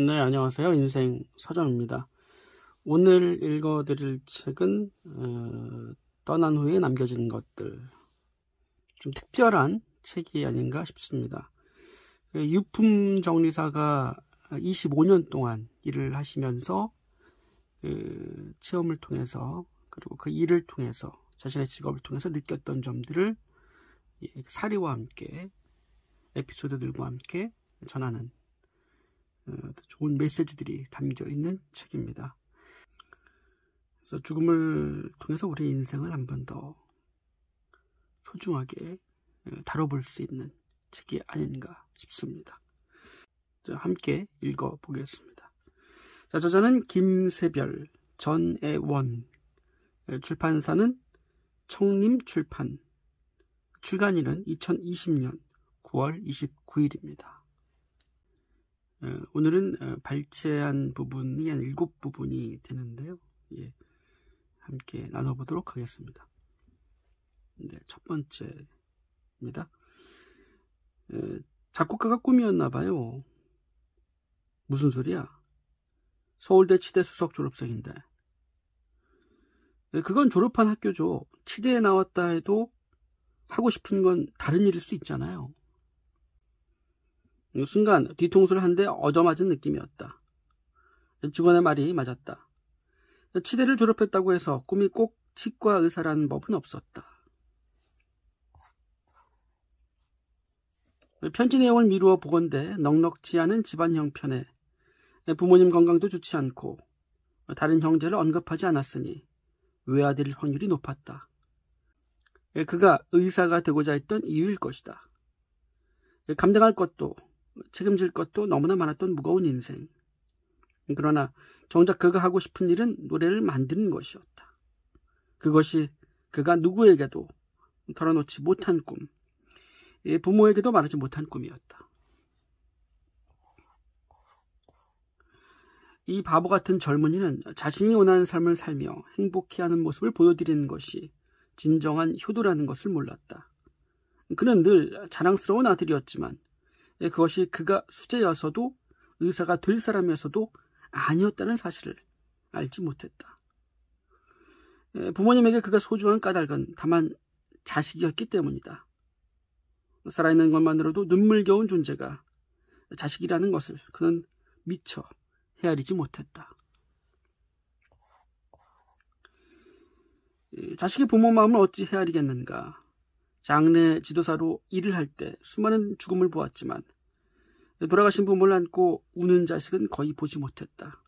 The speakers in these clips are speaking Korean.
네, 안녕하세요. 인생 서점입니다. 오늘 읽어드릴 책은 떠난 후에 남겨진 것들. 좀 특별한 책이 아닌가 싶습니다. 유품 정리사가 25년 동안 일을 하시면서 체험을 통해서, 그리고 그 일을 통해서, 자신의 직업을 통해서 느꼈던 점들을 사례와 함께, 에피소드들과 함께 전하는 좋은 메시지들이 담겨있는 책입니다. 그래서 죽음을 통해서 우리의 인생을 한 번 더 소중하게 다뤄볼 수 있는 책이 아닌가 싶습니다. 자, 함께 읽어보겠습니다. 자, 저자는 김세별, 전애원, 출판사는 청림출판, 출간일은 2020년 9월 29일입니다. 오늘은 발췌한 부분이 한 7부분이 되는데요. 함께 나눠보도록 하겠습니다. 네, 첫 번째입니다. 작곡가가 꿈이었나 봐요. 무슨 소리야? 서울대 치대 수석 졸업생인데. 그건 졸업한 학교죠. 치대에 나왔다 해도 하고 싶은 건 다른 일일 수 있잖아요. 순간 뒤통수를 한 대 얻어맞은 느낌이었다. 직원의 말이 맞았다. 치대를 졸업했다고 해서 꿈이 꼭 치과 의사라는 법은 없었다. 편지 내용을 미루어 보건대 넉넉지 않은 집안 형편에 부모님 건강도 좋지 않고 다른 형제를 언급하지 않았으니 외아될 확률이 높았다. 그가 의사가 되고자 했던 이유일 것이다. 감당할 것도 책임질 것도 너무나 많았던 무거운 인생. 그러나 정작 그가 하고 싶은 일은 노래를 만드는 것이었다. 그것이 그가 누구에게도 털어놓지 못한 꿈, 부모에게도 말하지 못한 꿈이었다. 이 바보 같은 젊은이는 자신이 원하는 삶을 살며 행복해하는 모습을 보여드리는 것이 진정한 효도라는 것을 몰랐다. 그는 늘 자랑스러운 아들이었지만 그것이 그가 수재여서도 의사가 될 사람이어서도 아니었다는 사실을 알지 못했다. 부모님에게 그가 소중한 까닭은 다만 자식이었기 때문이다. 살아있는 것만으로도 눈물겨운 존재가 자식이라는 것을 그는 미처 헤아리지 못했다. 자식이 부모 마음을 어찌 헤아리겠는가. 장례 지도사로 일을 할 때 수많은 죽음을 보았지만 돌아가신 부모를 안고 우는 자식은 거의 보지 못했다.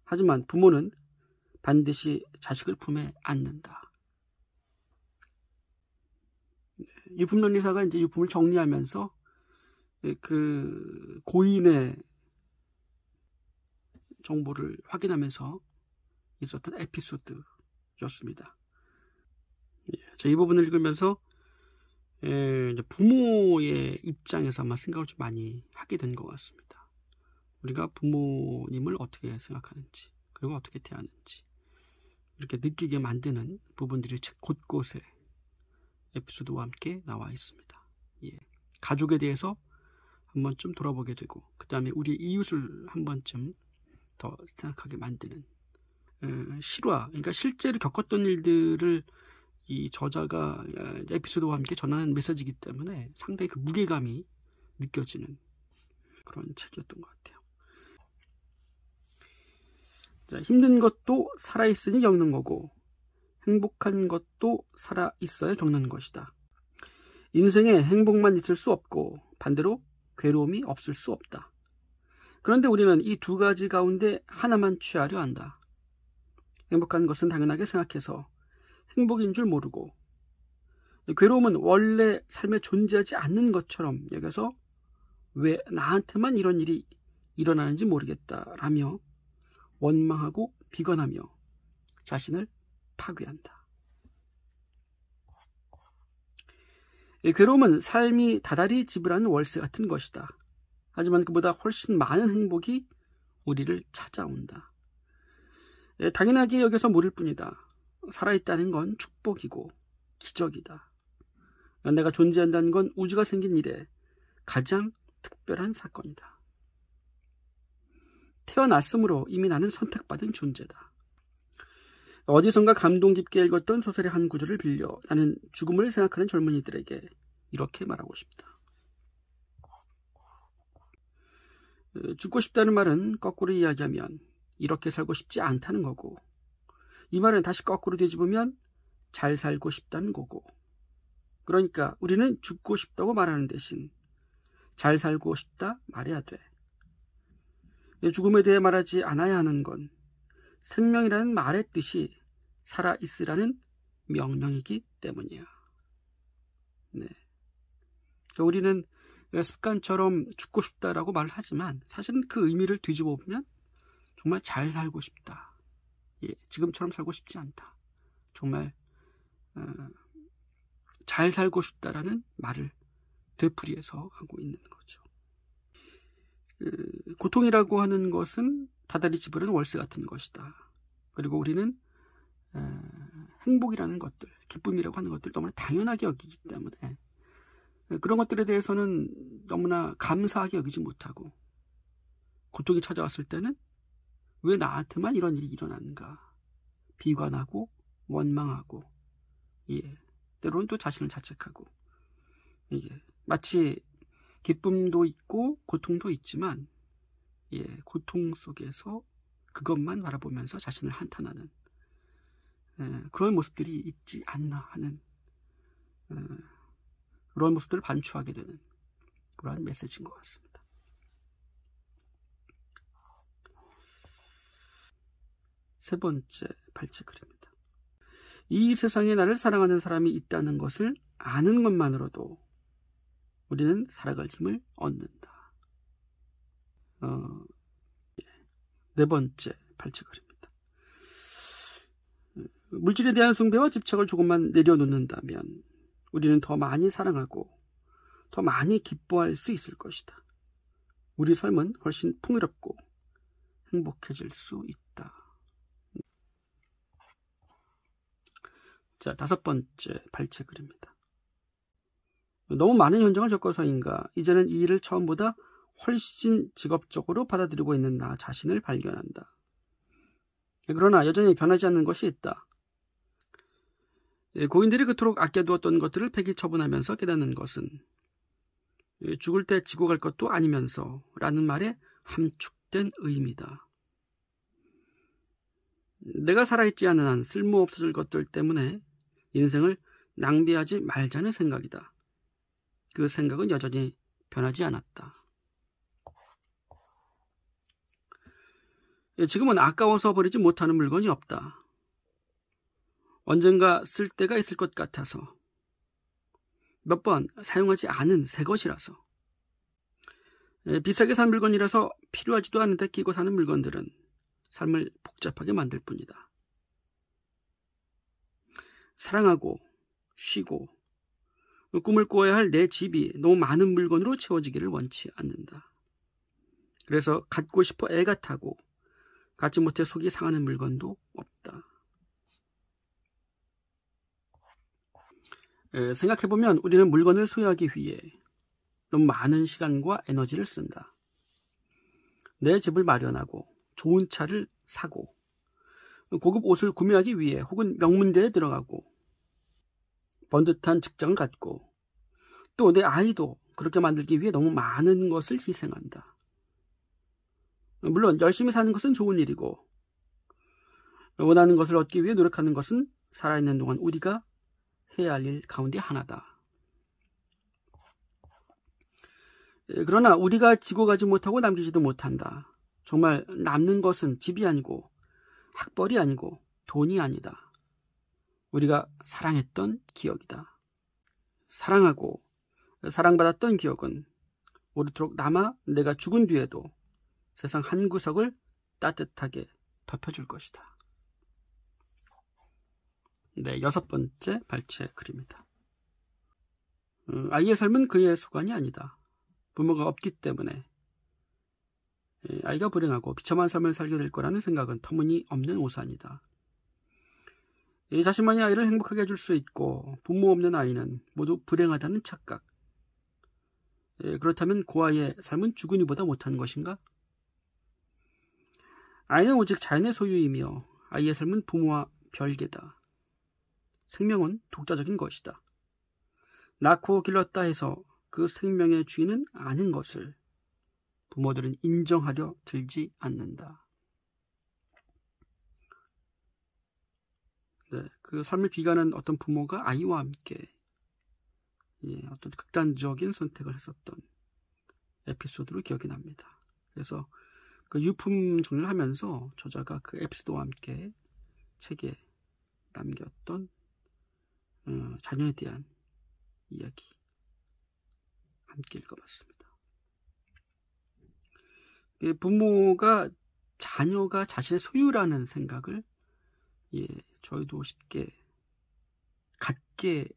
하지만 부모는 반드시 자식을 품에 안는다. 유품론리사가 이제 유품을 정리하면서 그 고인의 정보를 확인하면서 있었던 에피소드였습니다. 자, 이 부분을 읽으면서 부모의 입장에서 아마 생각을 좀 많이 하게 된 것 같습니다. 우리가 부모님을 어떻게 생각하는지, 그리고 어떻게 대하는지, 이렇게 느끼게 만드는 부분들이 책 곳곳에 에피소드와 함께 나와 있습니다. 가족에 대해서 한 번쯤 돌아보게 되고, 그 다음에 우리 이웃을 한 번쯤 더 생각하게 만드는 실화, 그러니까 실제로 겪었던 일들을 이 저자가 에피소드와 함께 전하는 메시지이기 때문에 상당히 그 무게감이 느껴지는 그런 책이었던 것 같아요. 자, 힘든 것도 살아있으니 겪는 거고 행복한 것도 살아있어야 겪는 것이다. 인생에 행복만 있을 수 없고 반대로 괴로움이 없을 수 없다. 그런데 우리는 이 두 가지 가운데 하나만 취하려 한다. 행복한 것은 당연하게 생각해서 행복인 줄 모르고 괴로움은 원래 삶에 존재하지 않는 것처럼 여겨서 왜 나한테만 이런 일이 일어나는지 모르겠다라며 원망하고 비관하며 자신을 파괴한다. 괴로움은 삶이 다달이 지불하는 월세 같은 것이다. 하지만 그보다 훨씬 많은 행복이 우리를 찾아온다. 당연하게 여겨서 모를 뿐이다. 살아있다는 건 축복이고 기적이다. 내가 존재한다는 건 우주가 생긴 이래 가장 특별한 사건이다. 태어났으므로 이미 나는 선택받은 존재다. 어디선가 감동 깊게 읽었던 소설의 한 구절을 빌려 나는 죽음을 생각하는 젊은이들에게 이렇게 말하고 싶다. 죽고 싶다는 말은 거꾸로 이야기하면 이렇게 살고 싶지 않다는 거고, 이 말은 다시 거꾸로 뒤집으면 잘 살고 싶다는 거고, 그러니까 우리는 죽고 싶다고 말하는 대신 잘 살고 싶다 말해야 돼. 죽음에 대해 말하지 않아야 하는 건 생명이라는 말의 뜻이 살아있으라는 명령이기 때문이야. 네. 우리는 습관처럼 죽고 싶다라고 말을 하지만 사실은 그 의미를 뒤집어 보면 정말 잘 살고 싶다. 지금처럼 살고 싶지 않다. 정말 잘 살고 싶다라는 말을 되풀이해서 하고 있는 거죠. 고통이라고 하는 것은 다달이 집어넣은 월세 같은 것이다. 그리고 우리는 행복이라는 것들, 기쁨이라고 하는 것들 너무나 당연하게 여기기 때문에 그런 것들에 대해서는 너무나 감사하게 여기지 못하고, 고통이 찾아왔을 때는 왜 나한테만 이런 일이 일어나는가 비관하고 원망하고, 때로는 또 자신을 자책하고, 마치 기쁨도 있고 고통도 있지만 고통 속에서 그것만 바라보면서 자신을 한탄하는 그런 모습들이 있지 않나 하는 그런 모습들을 반추하게 되는 그러한 메시지인 것 같습니다. 세 번째 발제글입니다. 이 세상에 나를 사랑하는 사람이 있다는 것을 아는 것만으로도 우리는 살아갈 힘을 얻는다. 네 번째 발제글입니다. 물질에 대한 숭배와 집착을 조금만 내려놓는다면 우리는 더 많이 사랑하고 더 많이 기뻐할 수 있을 것이다. 우리 삶은 훨씬 풍요롭고 행복해질 수 있다. 자, 다섯 번째 발제글입니다. 너무 많은 현장을 겪어서인가 이제는 이 일을 처음보다 훨씬 직업적으로 받아들이고 있는 나 자신을 발견한다. 그러나 여전히 변하지 않는 것이 있다. 고인들이 그토록 아껴두었던 것들을 폐기 처분하면서 깨닫는 것은 죽을 때 지고 갈 것도 아니면서 라는 말의 함축된 의미다. 내가 살아있지 않은 한 쓸모없어질 것들 때문에 인생을 낭비하지 말자는 생각이다. 그 생각은 여전히 변하지 않았다. 지금은 아까워서 버리지 못하는 물건이 없다. 언젠가 쓸 때가 있을 것 같아서, 몇 번 사용하지 않은 새 것이라서, 비싸게 산 물건이라서 필요하지도 않은데 끼고 사는 물건들은 삶을 복잡하게 만들 뿐이다. 사랑하고 쉬고 꿈을 꾸어야 할 내 집이 너무 많은 물건으로 채워지기를 원치 않는다. 그래서 갖고 싶어 애가 타고 갖지 못해 속이 상하는 물건도 없다. 생각해보면 우리는 물건을 소유하기 위해 너무 많은 시간과 에너지를 쓴다. 내 집을 마련하고 좋은 차를 사고 고급 옷을 구매하기 위해 혹은 명문대에 들어가고 번듯한 직장을 갖고 또 내 아이도 그렇게 만들기 위해 너무 많은 것을 희생한다. 물론 열심히 사는 것은 좋은 일이고 원하는 것을 얻기 위해 노력하는 것은 살아있는 동안 우리가 해야 할 일 가운데 하나다. 그러나 우리가 지고 가지 못하고 남기지도 못한다. 정말 남는 것은 집이 아니고 학벌이 아니고 돈이 아니다. 우리가 사랑했던 기억이다. 사랑하고 사랑받았던 기억은 오래도록 남아 내가 죽은 뒤에도 세상 한 구석을 따뜻하게 덮여줄 것이다. 네, 여섯 번째 발제글입니다. 아이의 삶은 그의 소관이 아니다. 부모가 없기 때문에 아이가 불행하고 비참한 삶을 살게 될 거라는 생각은 터무니없는 오산이다. 자신만이 아이를 행복하게 해줄 수 있고 부모 없는 아이는 모두 불행하다는 착각. 그렇다면 그 아이의 삶은 죽은 이보다 못한 것인가? 아이는 오직 자연의 소유이며 아이의 삶은 부모와 별개다. 생명은 독자적인 것이다. 낳고 길렀다 해서 그 생명의 주인은 아닌 것을 부모들은 인정하려 들지 않는다. 네, 그 삶을 비관한 어떤 부모가 아이와 함께 어떤 극단적인 선택을 했었던 에피소드로 기억이 납니다. 그래서 그 유품 정리를 하면서 저자가 그 에피소드와 함께 책에 남겼던 자녀에 대한 이야기 함께 읽어봤습니다. 부모가 자녀가 자신의 소유라는 생각을 저희도 쉽게 갖게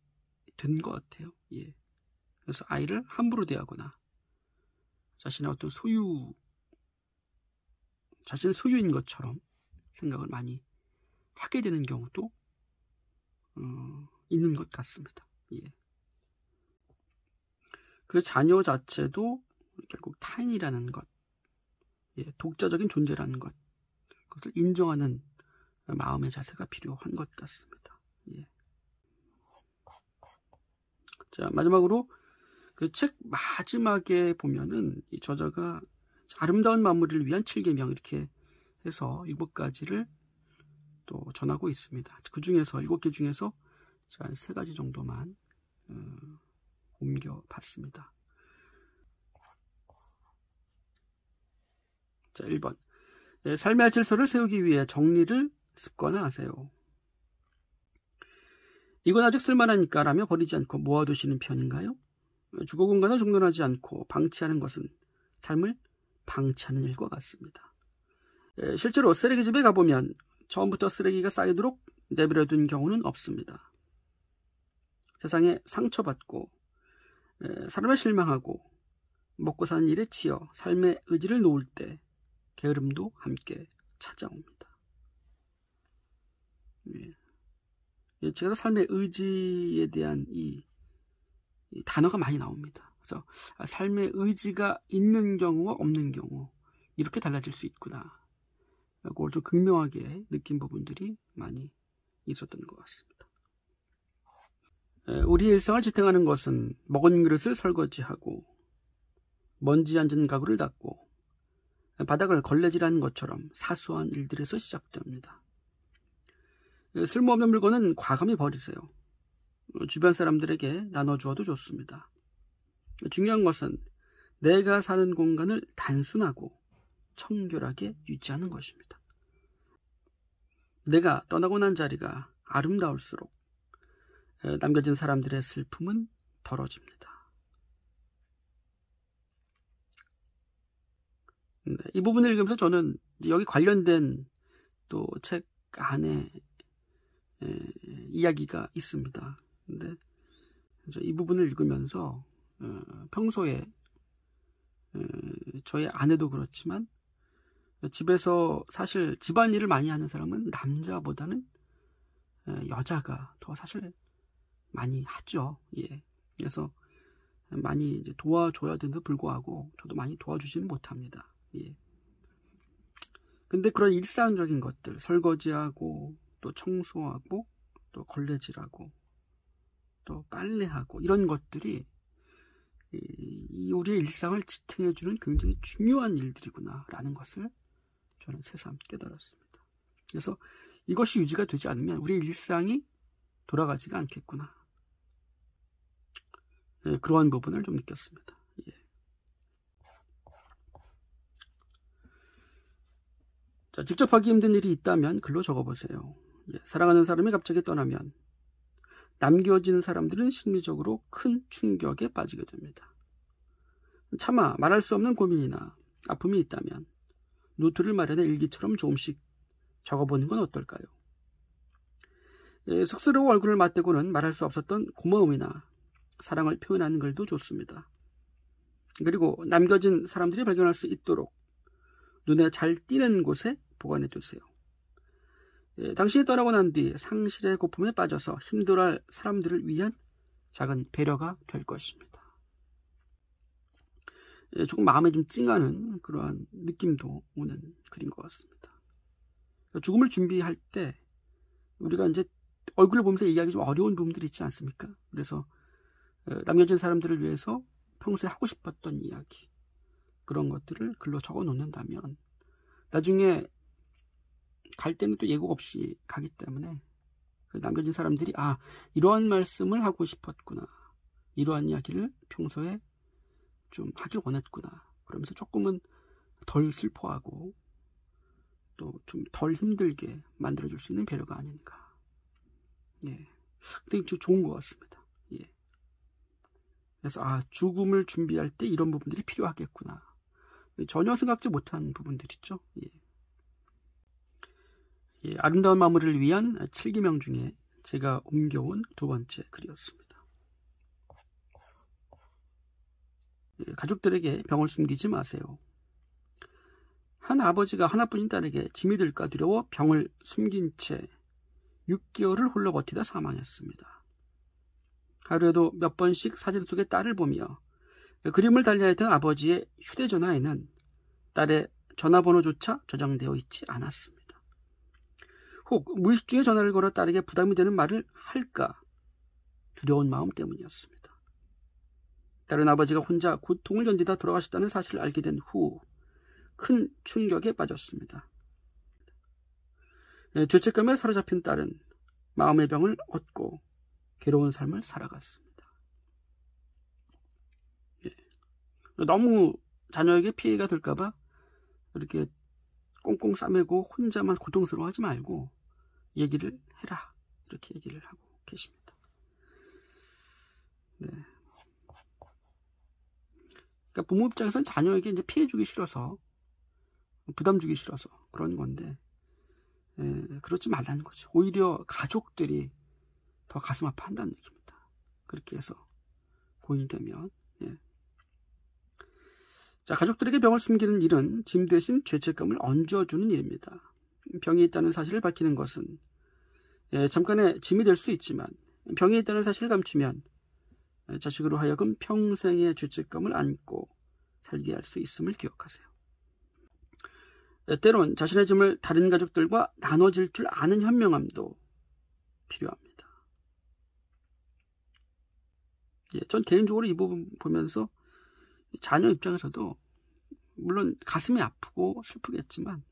된 것 같아요. 그래서 아이를 함부로 대하거나 자신의 어떤 자신의 소유인 것처럼 생각을 많이 하게 되는 경우도 있는 것 같습니다. 그 자녀 자체도 결국 타인이라는 것, 독자적인 존재라는 것, 그것을 인정하는 마음의 자세가 필요한 것 같습니다. 자, 마지막으로 그 책 마지막에 보면은 이 저자가 아름다운 마무리를 위한 7계명 이렇게 해서 7가지를 또 전하고 있습니다. 그 중에서 7개 중에서 제가 한 3가지 정도만 옮겨봤습니다. 자, 1번. 삶의 질서를 세우기 위해 정리를 습관화하세요. 이건 아직 쓸만하니까 라며 버리지 않고 모아두시는 편인가요? 주거 공간을 정돈하지 않고 방치하는 것은 삶을 방치하는 일과 같습니다. 실제로 쓰레기집에 가보면 처음부터 쓰레기가 쌓이도록 내버려둔 경우는 없습니다. 세상에 상처받고 사람에 실망하고 먹고 사는 일에 치여 삶의 의지를 놓을 때 게으름도 함께 찾아옵니다. 제가 삶의 의지에 대한 이 단어가 많이 나옵니다. 그래서 삶의 의지가 있는 경우와 없는 경우 이렇게 달라질 수 있구나. 그걸 좀 극명하게 느낀 부분들이 많이 있었던 것 같습니다. 우리의 일상을 지탱하는 것은 먹은 그릇을 설거지하고 먼지 앉은 가구를 닦고 바닥을 걸레질하는 것처럼 사소한 일들에서 시작됩니다. 쓸모없는 물건은 과감히 버리세요. 주변 사람들에게 나눠주어도 좋습니다. 중요한 것은 내가 사는 공간을 단순하고 청결하게 유지하는 것입니다. 내가 떠나고 난 자리가 아름다울수록 남겨진 사람들의 슬픔은 덜어집니다. 이 부분을 읽으면서 저는 여기 관련된 또 책 안에 이야기가 있습니다. 근데 이 부분을 읽으면서 평소에 저의 아내도 그렇지만 집에서 사실 집안일을 많이 하는 사람은 남자보다는 여자가 더 사실 많이 하죠. 그래서 많이 이제 도와줘야 되는데 불구하고 저도 많이 도와주지는 못합니다. 근데 그런 일상적인 것들, 설거지하고 또 청소하고 또 걸레질하고 또 빨래하고 이런 것들이 우리의 일상을 지탱해주는 굉장히 중요한 일들이구나 라는 것을 저는 새삼 깨달았습니다. 그래서 이것이 유지가 되지 않으면 우리의 일상이 돌아가지가 않겠구나. 그러한 부분을 좀 느꼈습니다. 자, 직접 하기 힘든 일이 있다면 글로 적어보세요. 사랑하는 사람이 갑자기 떠나면 남겨진 사람들은 심리적으로 큰 충격에 빠지게 됩니다. 차마 말할 수 없는 고민이나 아픔이 있다면 노트를 마련해 일기처럼 조금씩 적어보는 건 어떨까요? 쑥스러워 얼굴을 맞대고는 말할 수 없었던 고마움이나 사랑을 표현하는 글도 좋습니다. 그리고 남겨진 사람들이 발견할 수 있도록 눈에 잘 띄는 곳에 보관해 두세요. 당신이 떠나고 난 뒤 상실의 고품에 빠져서 힘들어할 사람들을 위한 작은 배려가 될 것입니다. 조금 마음에 좀 찡하는 그러한 느낌도 오는 글인 것 같습니다. 죽음을 준비할 때 우리가 이제 얼굴을 보면서 얘기하기 좀 어려운 부분들이 있지 않습니까? 그래서 남겨진 사람들을 위해서 평소에 하고 싶었던 이야기, 그런 것들을 글로 적어 놓는다면 나중에 갈 때는 또 예고 없이 가기 때문에 남겨진 사람들이 이러한 말씀을 하고 싶었구나, 이러한 이야기를 평소에 좀 하길 원했구나, 그러면서 조금은 덜 슬퍼하고 또 좀 덜 힘들게 만들어줄 수 있는 배려가 아닌가. 근데 좋은 것 같습니다. 그래서 죽음을 준비할 때 이런 부분들이 필요하겠구나. 전혀 생각지 못한 부분들이죠. 아름다운 마무리를 위한 7기명 중에 제가 옮겨온 두 번째 글이었습니다. 가족들에게 병을 숨기지 마세요. 한 아버지가 하나뿐인 딸에게 짐이 될까 두려워 병을 숨긴 채 6개월을 홀로 버티다 사망했습니다. 하루에도 몇 번씩 사진 속의 딸을 보며 그림을 달리하였던 아버지의 휴대전화에는 딸의 전화번호조차 저장되어 있지 않았습니다. 혹 무의식 중에 전화를 걸어 딸에게 부담이 되는 말을 할까 두려운 마음 때문이었습니다. 딸은 아버지가 혼자 고통을 견디다 돌아가셨다는 사실을 알게 된 후 큰 충격에 빠졌습니다. 죄책감에 사로잡힌 딸은 마음의 병을 얻고 괴로운 삶을 살아갔습니다. 너무 자녀에게 피해가 될까봐 이렇게 꽁꽁 싸매고 혼자만 고통스러워하지 말고 얘기를 해라, 이렇게 얘기를 하고 계십니다. 그러니까 부모 입장에서는 자녀에게 이제 피해 주기 싫어서, 부담 주기 싫어서 그런 건데, 그렇지 말라는 거죠. 오히려 가족들이 더 가슴 아파한다는 얘기입니다. 그렇게 해서 고인이 되면. 자, 가족들에게 병을 숨기는 일은 짐 대신 죄책감을 얹어주는 일입니다. 병이 있다는 사실을 밝히는 것은 잠깐의 짐이 될 수 있지만, 병이 있다는 사실을 감추면 자식으로 하여금 평생의 죄책감을 안고 살게 할 수 있음을 기억하세요. 때론 자신의 짐을 다른 가족들과 나눠질 줄 아는 현명함도 필요합니다. 전 개인적으로 이 부분 보면서 자녀 입장에서도 물론 가슴이 아프고 슬프겠지만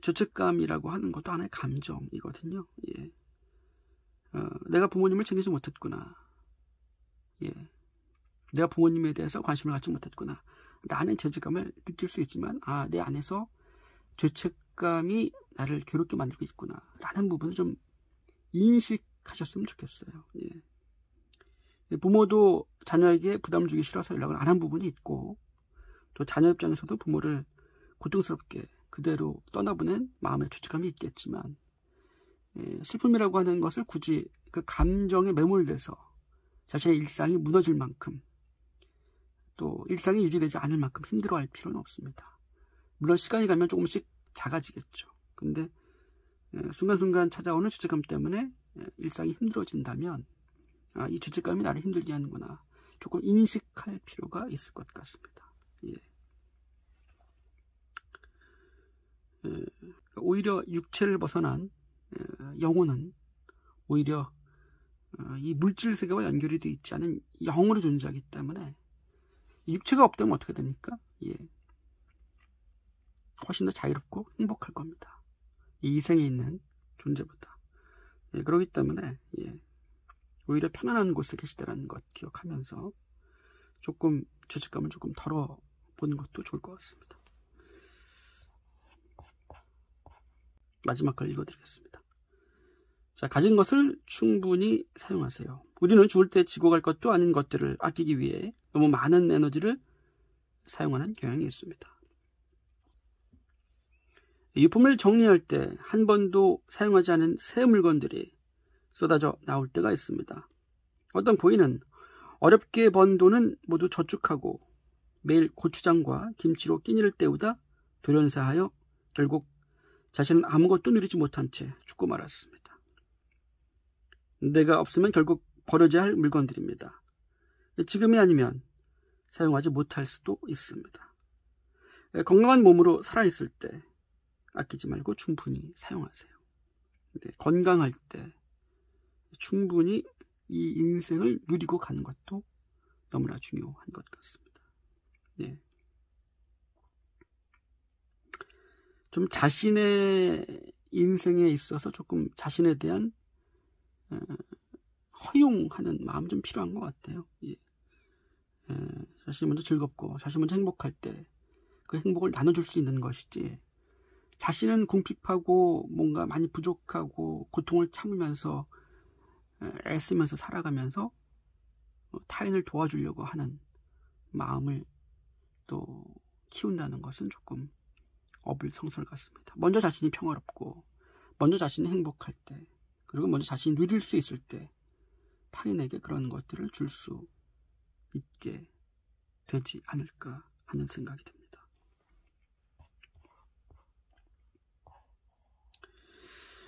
죄책감이라고 하는 것도 하나의 감정이거든요. 내가 부모님을 챙기지 못했구나. 내가 부모님에 대해서 관심을 갖지 못했구나 라는 죄책감을 느낄 수 있지만, 내 안에서 죄책감이 나를 괴롭게 만들고 있구나 라는 부분을 좀 인식하셨으면 좋겠어요. 부모도 자녀에게 부담 주기 싫어서 연락을 안 한 부분이 있고, 또 자녀 입장에서도 부모를 고통스럽게 그대로 떠나보낸 마음의 죄책감이 있겠지만, 슬픔이라고 하는 것을 굳이 그 감정에 매몰돼서 자신의 일상이 무너질 만큼, 또 일상이 유지되지 않을 만큼 힘들어할 필요는 없습니다. 물론 시간이 가면 조금씩 작아지겠죠. 근데 순간순간 찾아오는 죄책감 때문에 일상이 힘들어진다면, 이 죄책감이 나를 힘들게 하는구나, 조금 인식할 필요가 있을 것 같습니다. 오히려 육체를 벗어난 영혼은 오히려 이 물질 세계와 연결이 되어 있지 않은 영으로 존재하기 때문에, 육체가 없다면 어떻게 됩니까? 훨씬 더 자유롭고 행복할 겁니다. 이 이생에 있는 존재보다. 그렇기 때문에 오히려 편안한 곳에 계시다는 것 기억하면서 조금 죄책감을 조금 덜어보는 것도 좋을 것 같습니다. 마지막 걸 읽어드리겠습니다. 자, 가진 것을 충분히 사용하세요. 우리는 죽을 때 지고 갈 것도 아닌 것들을 아끼기 위해 너무 많은 에너지를 사용하는 경향이 있습니다. 유품을 정리할 때 한 번도 사용하지 않은 새 물건들이 쏟아져 나올 때가 있습니다. 어떤 고인은 어렵게 번 돈은 모두 저축하고 매일 고추장과 김치로 끼니를 때우다 돌연사하여 결국 자신은 아무것도 누리지 못한 채 죽고 말았습니다. 내가 없으면 결국 버려져야 할 물건들입니다. 지금이 아니면 사용하지 못할 수도 있습니다. 건강한 몸으로 살아있을 때 아끼지 말고 충분히 사용하세요. 네, 건강할 때 충분히 이 인생을 누리고 가는 것도 너무나 중요한 것 같습니다. 네. 좀 자신의 인생에 있어서 조금 자신에 대한 허용하는 마음 좀 필요한 것 같아요. 예. 자신이 먼저 즐겁고 자신이 먼저 행복할 때 그 행복을 나눠줄 수 있는 것이지, 자신은 궁핍하고 뭔가 많이 부족하고 고통을 참으면서 애쓰면서 살아가면서 타인을 도와주려고 하는 마음을 또 키운다는 것은 조금 어불성설 같습니다. 먼저 자신이 평화롭고 먼저 자신이 행복할 때, 그리고 먼저 자신이 누릴 수 있을 때 타인에게 그런 것들을 줄 수 있게 되지 않을까 하는 생각이 듭니다.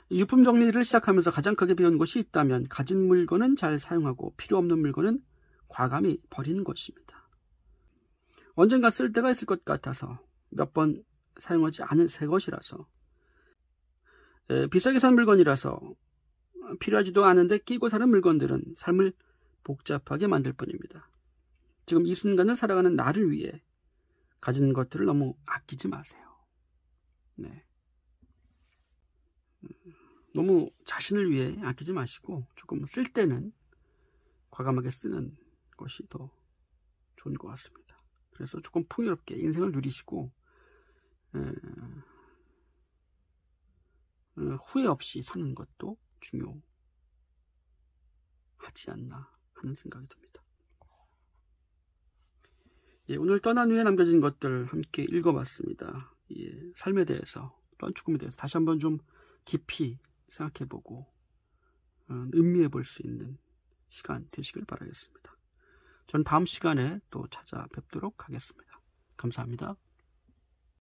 유품 정리를 시작하면서 가장 크게 배운 것이 있다면 가진 물건은 잘 사용하고 필요 없는 물건은 과감히 버리는 것입니다. 언젠가 쓸 때가 있을 것 같아서 몇 번 사용하지 않은 새 것이라서, 비싸게 산 물건이라서 필요하지도 않은데 끼고 사는 물건들은 삶을 복잡하게 만들 뿐입니다. 지금 이 순간을 살아가는 나를 위해 가진 것들을 너무 아끼지 마세요. 네. 너무 자신을 위해 아끼지 마시고 조금 쓸 때는 과감하게 쓰는 것이 더 좋은 것 같습니다. 그래서 조금 풍요롭게 인생을 누리시고 후회 없이 사는 것도 중요하지 않나 하는 생각이 듭니다. 예, 오늘 떠난 후에 남겨진 것들 함께 읽어봤습니다. 예, 삶에 대해서 또한 죽음에 대해서 다시 한번 좀 깊이 생각해보고 음미해 볼 수 있는 시간 되시길 바라겠습니다. 전 다음 시간에 또 찾아뵙도록 하겠습니다. 감사합니다.